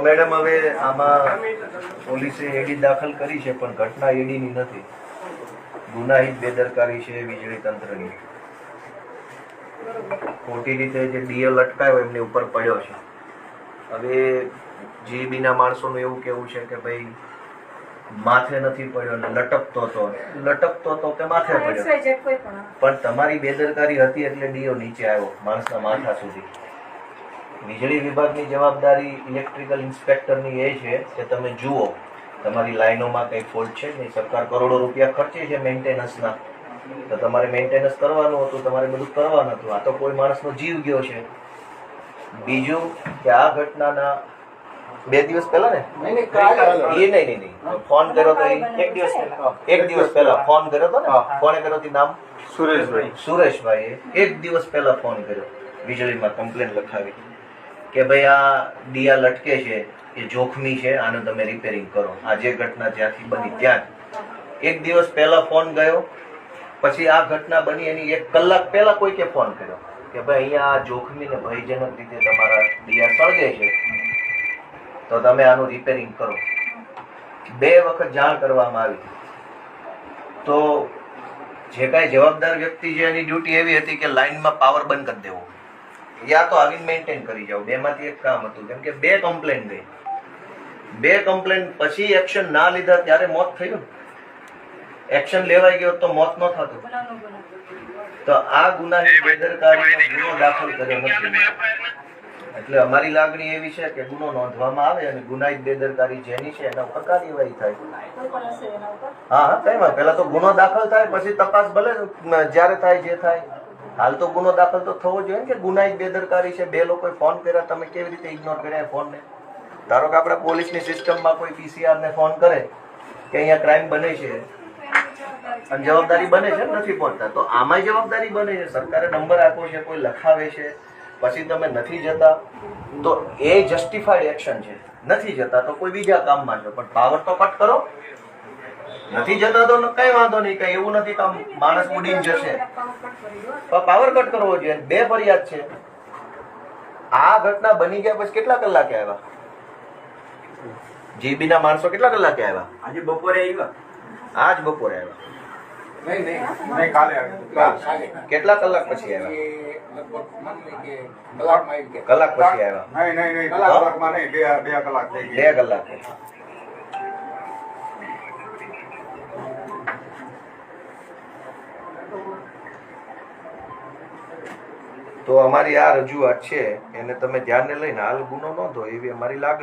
Madam હવે આમાં પોલીસે એડી દાખલ કરી છે, પણ ઘટના એડીની નથી, ગુનાહિત બેદરકારી છે વીજળી તંત્રની. ખોટી રીતે જે ડીએલ અટકાયો એમની ઉપર પડ્યો છે. હવે જીબીના માણસોનું એવું કેવું છે કે ભાઈ માથે નથી પડ્યો ને લટકતો હતો તે માથે પડ્યો, પણ તમારી બેદરકારી હતી એટલે ડીઓ નીચે આવ્યો માણસના માથા સુધી. વીજળી વિભાગની જવાબદારી ઇલેક્ટ્રિકલ ઇન્સ્પેક્ટરની એ છે કે તમે જુઓ તમારી લાઈનોમાં કંઈ ફોલ્ટ છે નહીં. સરકાર કરોડો રૂપિયા ખર્ચે છે મેન્ટેનન્સના, તો તમારે મેન્ટેનન્સ કરવાનું હતું, તમારે બધું કરવાનું હતું. આ તો કોઈ માણસનો જીવ ગયો છે. બીજું કે આ ઘટનાના 2 દિવસ પહેલા ને નહીં ફોન કર્યો તો એક દિવસ પહેલા ફોન કર્યો હતો ને. કોણે કર્યો હતી? નામ સુરેશભાઈએ 1 દિવસ પહેલા ફોન કર્યો, વીજળીમાં કમ્પ્લેન લખાવી કે ભાઈ આ ડિયા લટકે છે, એ જોખમી છે, આને તમે રિપેરિંગ કરો. આ જે ઘટના જ્યાંથી બની ત્યાં 1 દિવસ પહેલા ફોન ગયો. પછી આ ઘટના બની એની 1 કલાક પહેલા કોઈકે ફોન કર્યો કે ભાઈ અહીંયા આ જોખમી ને ભયજનક રીતે તમારા ડિયા સળગે છે, તો તમે આનું રિપેરિંગ કરો. 2 વખત જાણ કરવામાં આવી. તો જે કાંઈ જવાબદાર વ્યક્તિ છે એની ડ્યુટી એવી હતી કે લાઈનમાં પાવર બંધ કરી દેવો, યા તો આવીને મેન્ટેન કરી જાવ. 2માંથી 1 કામ હતું, કેમ કે 2 કમ્પ્લેન ગઈ. 2 કમ્પ્લેન પછી એક્શન ના લીધા ત્યારે મોત થયું. એક્શન લેવાઈ ગયો તો મોત ન થતું. તો આ ગુનાહિત બેદરકારીનો ગુનો દાખલ કર્યો નથી. એટલે અમારી લાગણી એવી છે કે ગુનો નોંધવામાં આવે અને ગુનાહિત બેદરકારી જેની છે એના ઉપર કાર્યવાહી થાય. હા, કઈ પેલા તો ગુનો દાખલ થાય, પછી તપાસ ભલે જ્યારે થાય જે થાય. હાલ તો ગુનો દાખલ તો થવો જોઈએ કે ગુનાહિત બેદરકારી છે. 2 લોકોએ ફોન કર્યા, તમે કેવી રીતે ઇગ્નોર કર્યા ફોનને? ધારો કે આપણા પોલીસની સિસ્ટમમાં કોઈ પીસીઆર ને ફોન કરે કે અહીંયા ક્રાઇમ બને છે અને જવાબદારી બને છે, નથી પહોંચતા, તો આમાં જવાબદારી બને છે. સરકારે નંબર આપ્યો છે, કોઈ લખાવે છે, પછી તમે નથી જતા, તો એ જસ્ટિફાઈડ એક્શન છે. નથી જતા તો કોઈ બીજા કામમાં છો, પણ પાવર તો કટ કરો. નથી જતા તો કઈ વાંધો નહીં, કઈ એવું નથી કે માણસ ઉડીને જશે, પાવર કટ કરવો જોઈએ. 2 ફરિયાદ છે. આ ઘટના બની ગયા પછી કેટલા કલાકે આવ્યા જીબી ના માણસો? કેટલા કલાકે આવ્યા? આજે બપોરે આવ્યા. આજ બપોરે આવ્યા? નહીં, કાલે આવ્યા. કેટલા કલાક પછી આવ્યા? કલાક પછી આવ્યા? નહીં, કલાકમાં નહીં, 2 કલાક થઈ ગઈ. 2 કલાક. તો અમારી આ રજૂઆત છે એને તમે ધ્યાને લઈને હાલ ગુનો નોંધો એવી અમારી લાગણી.